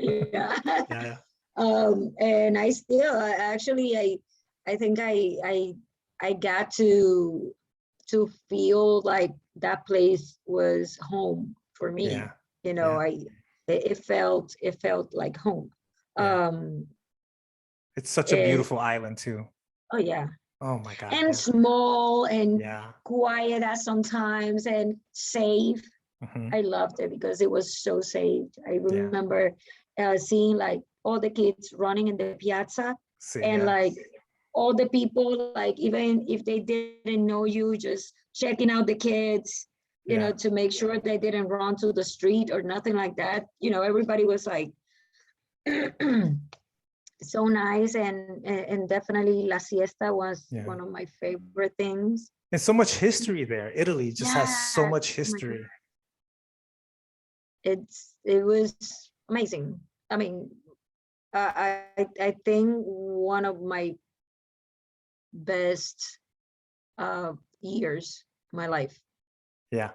Yeah. Yeah. And I still actually I think I got to feel like that place was home for me. Yeah. It felt like home. Yeah. It's such a beautiful island too. Oh yeah. Oh my God. And small and yeah. quiet at sometimes and safe. I loved it because it was so safe. I remember seeing like all the kids running in the piazza and like all the people, like even if they didn't know you, just checking out the kids, to make sure they didn't run to the street or nothing like that. Everybody was like so nice, and definitely La Siesta was one of my favorite things. And so much history there. Italy just has so much history. It was amazing. I mean, I think one of my best years of my life. Yeah,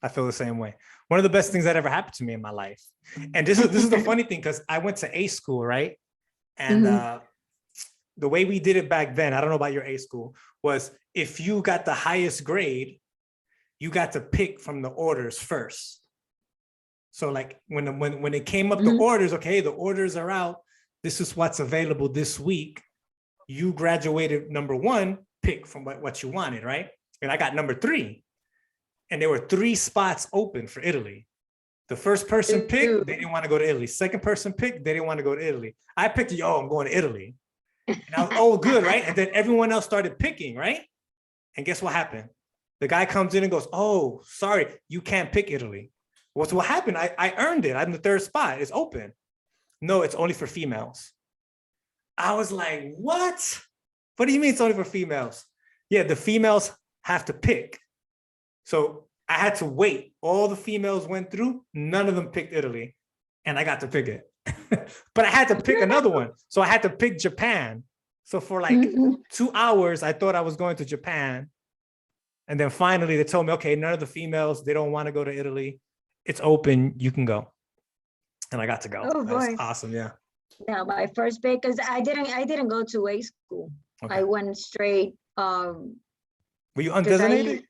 I feel the same way. One of the best things that ever happened to me in my life. And this is the funny thing, because I went to A school, right? And the way we did it back then, I don't know about your A school, was if you got the highest grade, you got to pick from the orders first. So like when it came up the orders, okay, the orders are out. This is what's available this week. You graduated number 1, pick from what you wanted, right? And I got number 3. And there were 3 spots open for Italy. The first person picked, they didn't want to go to Italy. Second person picked, they didn't want to go to Italy. I picked, I'm going to Italy. And I was, oh, good, right? And then everyone else started picking, right? And guess what happened? The guy comes in and goes, oh, sorry, you can't pick Italy. What's what happened? I earned it. I'm the 3rd spot. It's open. No, it's only for females. I was like, what? What do you mean it's only for females? Yeah, the females have to pick. So I had to wait. All the females went through. None of them picked Italy. And I got to pick it. But I had to pick another one. So I had to pick Japan. So for like 2 hours, I thought I was going to Japan. And then finally they told me, okay, none of the females, they don't want to go to Italy. It's open, you can go. And I got to go. Oh, that was awesome, yeah. Yeah, my first pick, because I didn't go to A school. Okay. I went straight. Were you undesignated?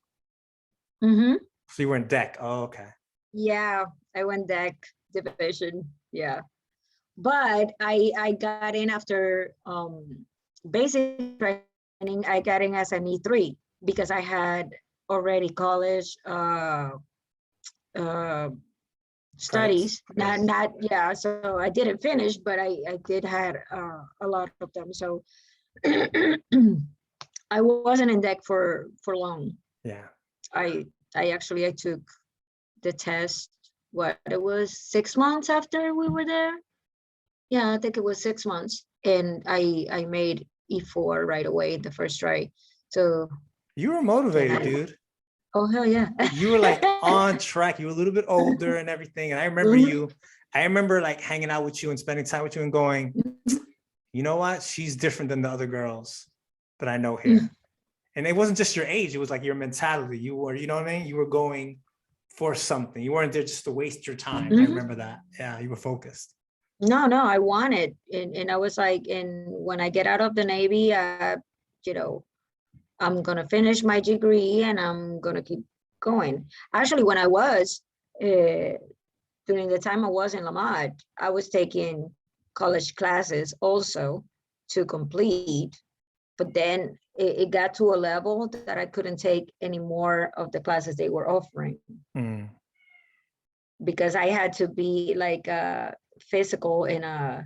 So you were in deck. Oh, okay. Yeah, I went deck division. Yeah. But I got in after basic training. I got in as an E3 because I had already college studies. Not yeah. So I didn't finish, but I did had a lot of them. So I wasn't in deck for long. Yeah. I took the test. It was 6 months after we were there. Yeah, I think it was 6 months, and I made E4 right away the first try. So you were motivated, dude. Oh hell yeah! You were like on track. You were a little bit older and everything, and I remember you. I remember like hanging out with you and spending time with you and going, you know what? She's different than the other girls that I know here. And it wasn't just your age; it was like your mentality. You were, you know what I mean? You were going for something. You weren't there just to waste your time. I remember that. Yeah, you were focused. No, I wanted, and I was like, and when I get out of the Navy, I'm gonna finish my degree and I'm gonna keep going. Actually, when I was during the time I was in Lamar, I was taking college classes also to complete. But then it got to a level that I couldn't take any more of the classes they were offering. Because I had to be like physical in a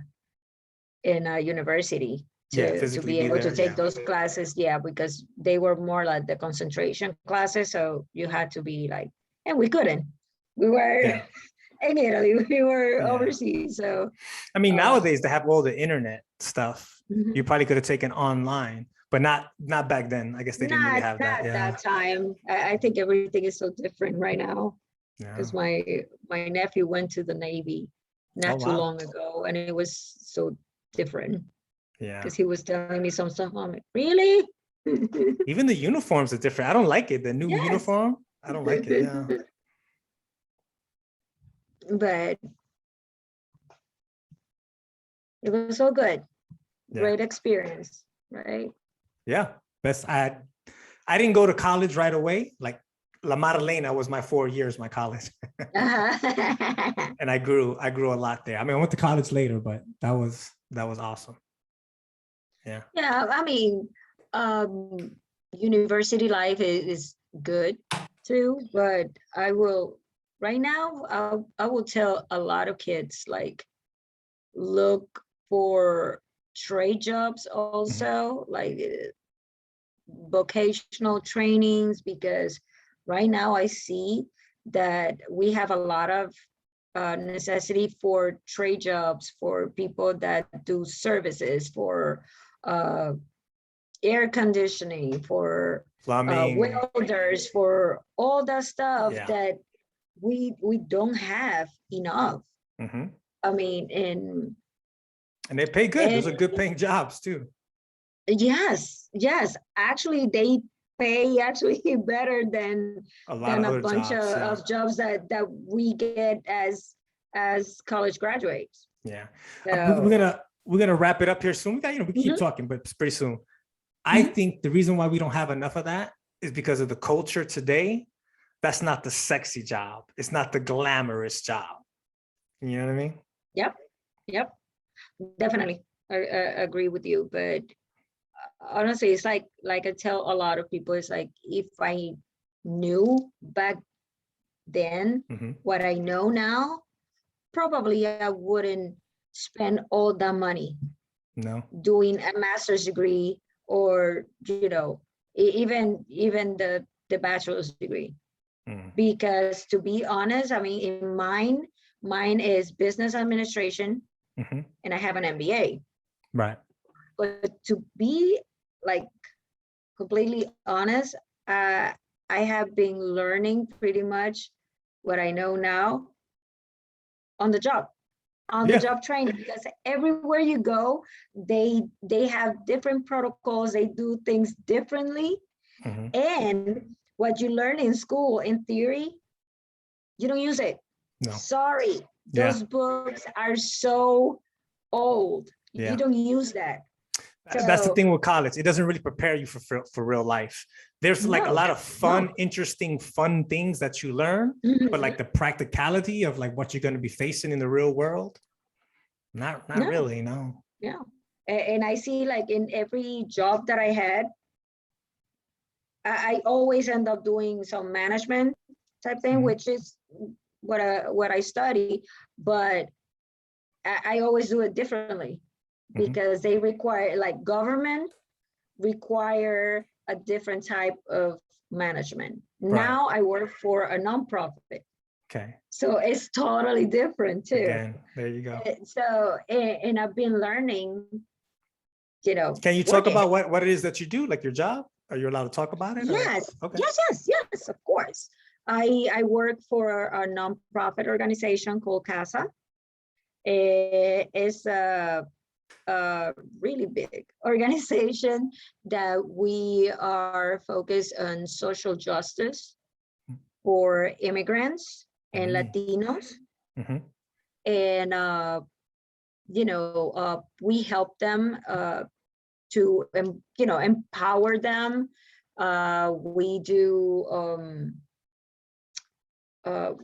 university to be able to take those classes. Yeah, because they were more like the concentration classes. So you had to be like, and we couldn't. We were in Italy, we were overseas. So I mean, nowadays they have all the internet stuff. You probably could have taken online, but not back then. I guess they didn't really have that. That time. I think everything is so different right now. Because my nephew went to the Navy not too long ago, and it was so different. Yeah. Because he was telling me some stuff. I'm like, really? Even the uniforms are different. I don't like it. The new uniform, I don't like it. Yeah. But it was so good. Great experience, right? Yeah. Best. I didn't go to college right away. Like La Maddalena was my 4 years, my college. And I grew a lot there. I mean, I went to college later, but that was awesome. Yeah. Yeah. I mean, university life is good too, but I will tell a lot of kids, like, look for trade jobs also, like vocational trainings, because right now I see that we have a lot of necessity for trade jobs for people that do services, for air conditioning, for welders, for all that stuff that we don't have enough. I mean, and they pay good. Those are good paying jobs too. Yes. Actually, they pay actually better than a bunch of jobs that we get as college graduates. Yeah. So, we're gonna wrap it up here soon. We keep talking, but it's pretty soon. I think the reason why we don't have enough of that is because of the culture today. That's not the sexy job. It's not the glamorous job. You know what I mean? Yep. Definitely. I agree with you. But honestly, it's like I tell a lot of people, it's like, if I knew back then what I know now, probably I wouldn't spend all that money doing a master's degree, or even the bachelor's degree. Because to be honest, I mean, in mine is business administration, and I have an MBA. Right. But to be like completely honest, I have been learning pretty much what I know now on the job training, because everywhere you go, they have different protocols, they do things differently. And what you learn in school, in theory, you don't use it. Sorry, those books are so old. You don't use that. That's the thing with college. It doesn't really prepare you for real life. There's like a lot of fun, interesting, fun things that you learn, but like the practicality of like what you're going to be facing in the real world, not really, no. Yeah. And I see, like, in every job that I had, I always end up doing some management type thing, which is what I study, but I always do it differently, because they require, like, government require a different type of management. Now I work for a nonprofit. Okay. So it's totally different too. Again, there you go. So, and I've been learning, Can you talk about what it is that you do, like your job? Are you allowed to talk about it? Yes. Okay. Yes, of course. I work for a nonprofit organization called CASA. It's a really big organization that we are focused on social justice for immigrants and Latinos. And we help them to empower them.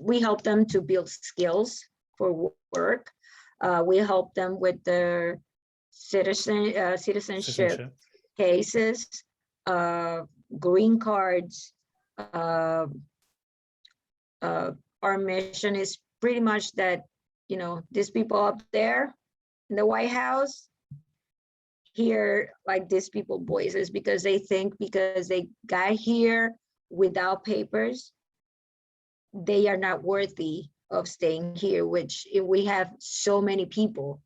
We help them to build skills for work. We help them with their citizenship cases. green cards. Uh, our mission is pretty much that, these people up there in the White House hear like these people voices, because they think because they got here without papers, they are not worthy of staying here, which we have so many people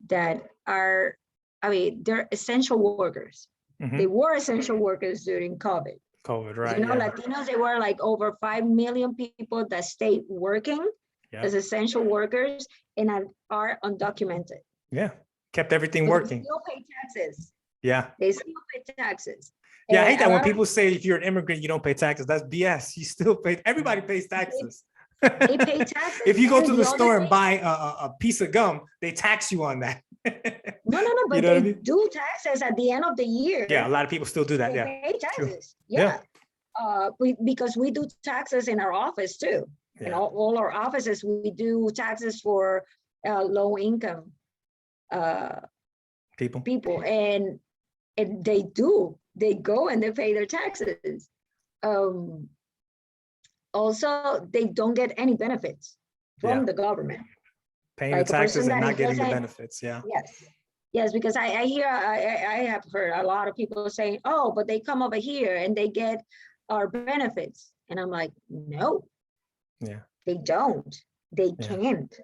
that are, they're essential workers. They were essential workers during COVID. Right? Latinos, they were like over 5 million people that stayed working as essential workers and are undocumented. Yeah, kept everything working. They still pay taxes. Yeah. They still pay taxes. Yeah, I hate that when people say if you're an immigrant, you don't pay taxes. That's BS. You still pay. Everybody pays taxes. They pay taxes. If you go to the store and buy a piece of gum, they tax you on that. No, but they do taxes at the end of the year. Yeah, a lot of people still do that. They pay taxes. Yeah. Because we do taxes in our office too. In all our offices, we do taxes for low income people, and they go and they pay their taxes. Also, they don't get any benefits from the government. Paying the taxes and not getting the benefits. Yes, because I have heard a lot of people saying, oh, but they come over here and they get our benefits. And I'm like, no, they don't. They can't.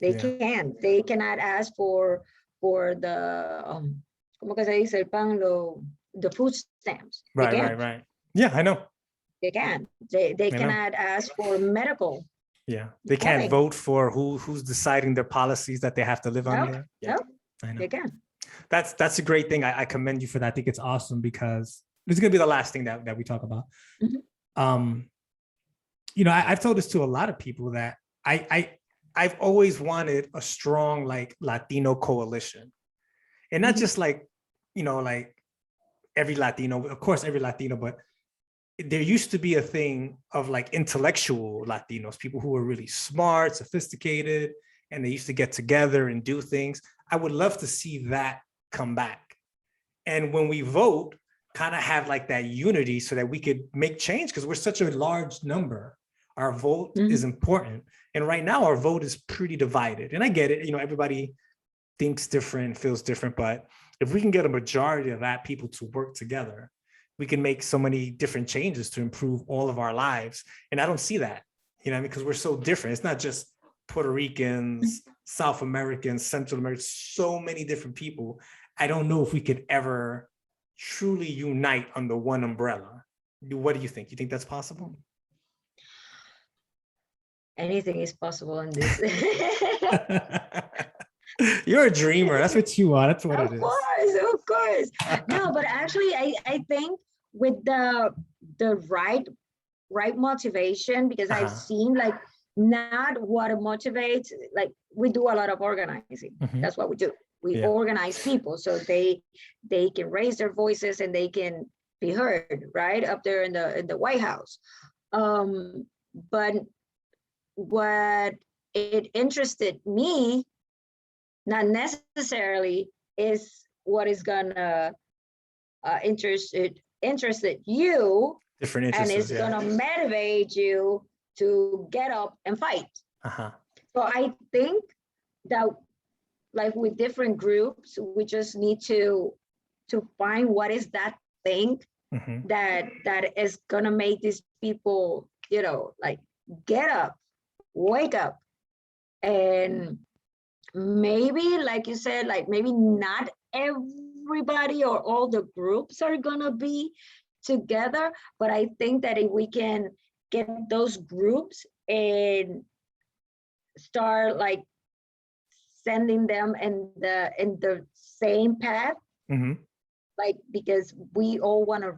They can't. They cannot ask for the ¿cómo que se dice el pan? The food stamps. Right. Yeah, I know. They can't. They cannot ask for medical. Yeah, they can't vote for who's deciding their policies that they have to live under. No, they can. That's a great thing. I commend you for that. I think it's awesome because this is gonna be the last thing that we talk about. I've told this to a lot of people that I've always wanted a strong like Latino coalition, and not just like every Latino, of course every Latino, but there used to be a thing of like intellectual Latinos, people who were really smart, sophisticated, and they used to get together and do things. I would love to see that come back. And when we vote, kind of have like that unity so that we could make change, because we're such a large number. Our vote is important. And right now our vote is pretty divided. And I get it, everybody thinks different, feels different, but if we can get a majority of that people to work together, we can make so many different changes to improve all of our lives. And I don't see that, because we're so different. It's not just Puerto Ricans, South Americans, Central Americans, so many different people. I don't know if we could ever truly unite under one umbrella. What do you think? You think that's possible? Anything is possible in this. You're a dreamer. That's what you are. That's what it is. Of course. No, but actually, I think with the right motivation, because I've seen like not what motivates, like we do a lot of organizing. That's what we do. We organize people so they can raise their voices and they can be heard right up there in the White House. But what it interested me, not necessarily is what is gonna interested you, different interests, and it's gonna motivate you to get up and fight. So I think that like with different groups, we just need to find what is that thing that is gonna make these people, like get up, wake up, and maybe, like you said, like maybe not everybody or all the groups are gonna be together, but I think that if we can get those groups and start like sending them in the same path, like because we all want to,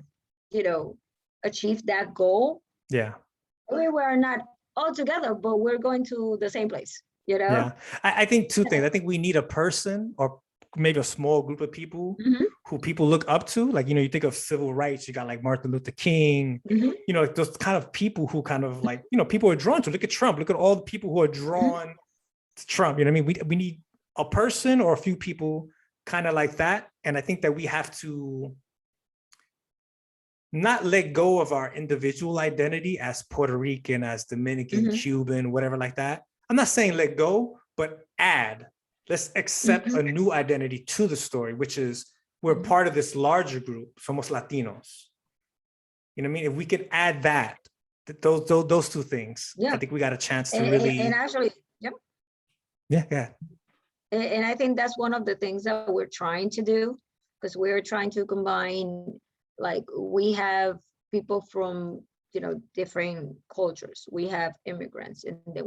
achieve that goal. Yeah. We were not all together, but we're going to the same place. Yeah, I think two things. I think we need a person or maybe a small group of people who people look up to. Like, you think of civil rights, you got like Martin Luther King, those kind of people who kind of like, people are drawn to. Look at Trump. Look at all the people who are drawn to Trump. You know what I mean? We need a person or a few people kind of like that. And I think that we have to not let go of our individual identity as Puerto Rican, as Dominican, Cuban, whatever like that. I'm not saying let go, but add. Let's accept a new identity to the story, which is we're part of this larger group, somos Latinos. You know what I mean? If we can add that, those two things, I think we got a chance to really. And actually, yeah. And I think that's one of the things that we're trying to do, because we're trying to combine, like we have people from, different cultures. We have immigrants, and then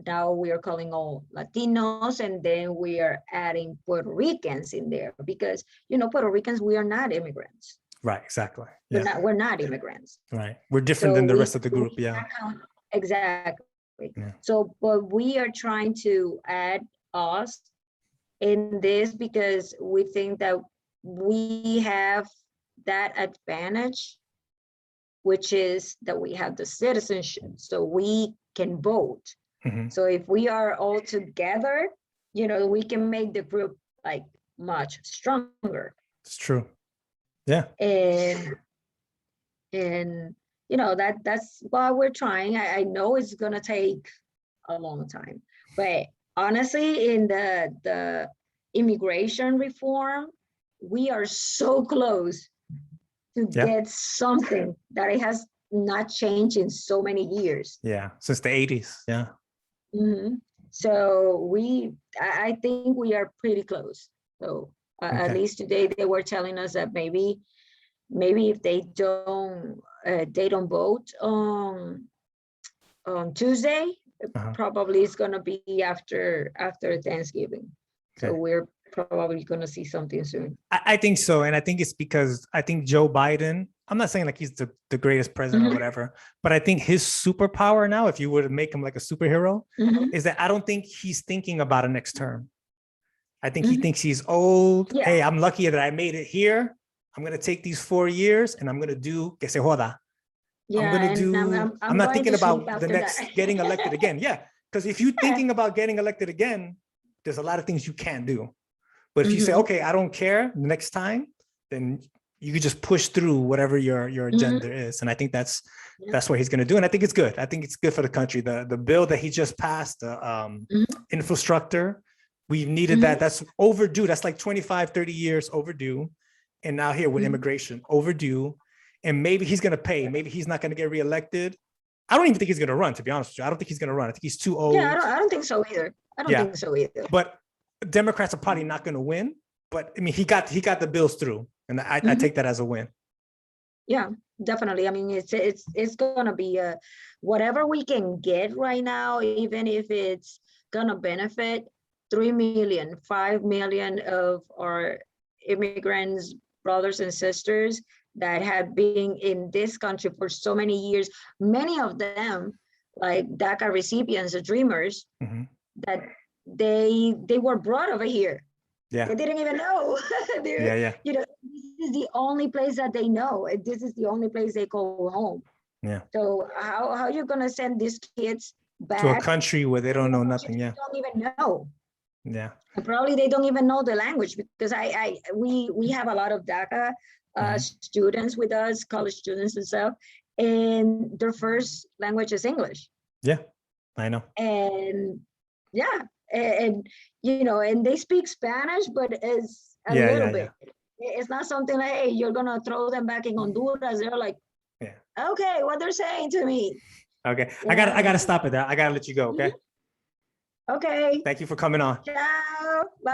now we are calling all Latinos, and then we are adding Puerto Ricans in there because, Puerto Ricans, we are not immigrants. Right, exactly. Yeah. We're not immigrants. Right. We're different than the rest of the group. Yeah. Exactly. Yeah. So, but we are trying to add us in this because we think that we have that advantage, which is that we have the citizenship, so we can vote. So if we are all together, we can make the group like much stronger. It's true. Yeah. And that's why we're trying. I know it's gonna take a long time, but honestly, in the immigration reform, we are so close to get something that it has not changed in so many years. Yeah, since the 80s. Yeah. So I think we are pretty close. So at least today they were telling us that maybe if they don't vote on Tuesday, probably it's gonna be after Thanksgiving. So we're probably gonna see something soon. I think so, and I think it's because I think Joe Biden. I'm not saying like he's the greatest president or whatever, but I think his superpower now, if you were to make him like a superhero, is that I don't think he's thinking about a next term. I think he thinks he's old. Yeah. Hey, I'm lucky that I made it here. I'm gonna take these 4 years and I'm gonna do que se joda. Yeah, I'm gonna do. I'm not thinking about the next getting elected again. Yeah, because if you're thinking about getting elected again, there's a lot of things you can't do. But if you say, okay, I don't care next time, then you could just push through whatever your agenda is. And I think that's what he's going to do. And I think it's good. I think it's good for the country. The bill that he just passed, the infrastructure, we needed that. That's overdue. That's like 25, 30 years overdue. And now here with immigration, overdue. And maybe he's going to pay. Maybe he's not going to get reelected. I don't even think he's going to run, to be honest with you. I don't think he's going to run. I think he's too old. Yeah, I don't think so either. I don't think so either. But Democrats are probably not going to win. But I mean, he got the bills through. And I take that as a win. Yeah, definitely. I mean, it's gonna be whatever we can get right now, even if it's gonna benefit 3 million, 5 million of our immigrants, brothers and sisters that have been in this country for so many years. Many of them, like DACA recipients, the dreamers, that they were brought over here. Yeah. They didn't even know. Yeah. This is the only place that they know. This is the only place they call home. Yeah. So how are you gonna send these kids back to a country where they don't know nothing? Yeah. They don't even know. Yeah. And probably they don't even know the language, because we have a lot of DACA students with us, college students and stuff, and their first language is English. Yeah, I know. And yeah. And and they speak Spanish, but it's a little bit. It's not something like, hey, you're gonna throw them back in Honduras. They're like, okay, what they're saying to me. Okay, yeah. I gotta stop it there. I gotta let you go. Okay. Okay. Thank you for coming on. Ciao. Bye.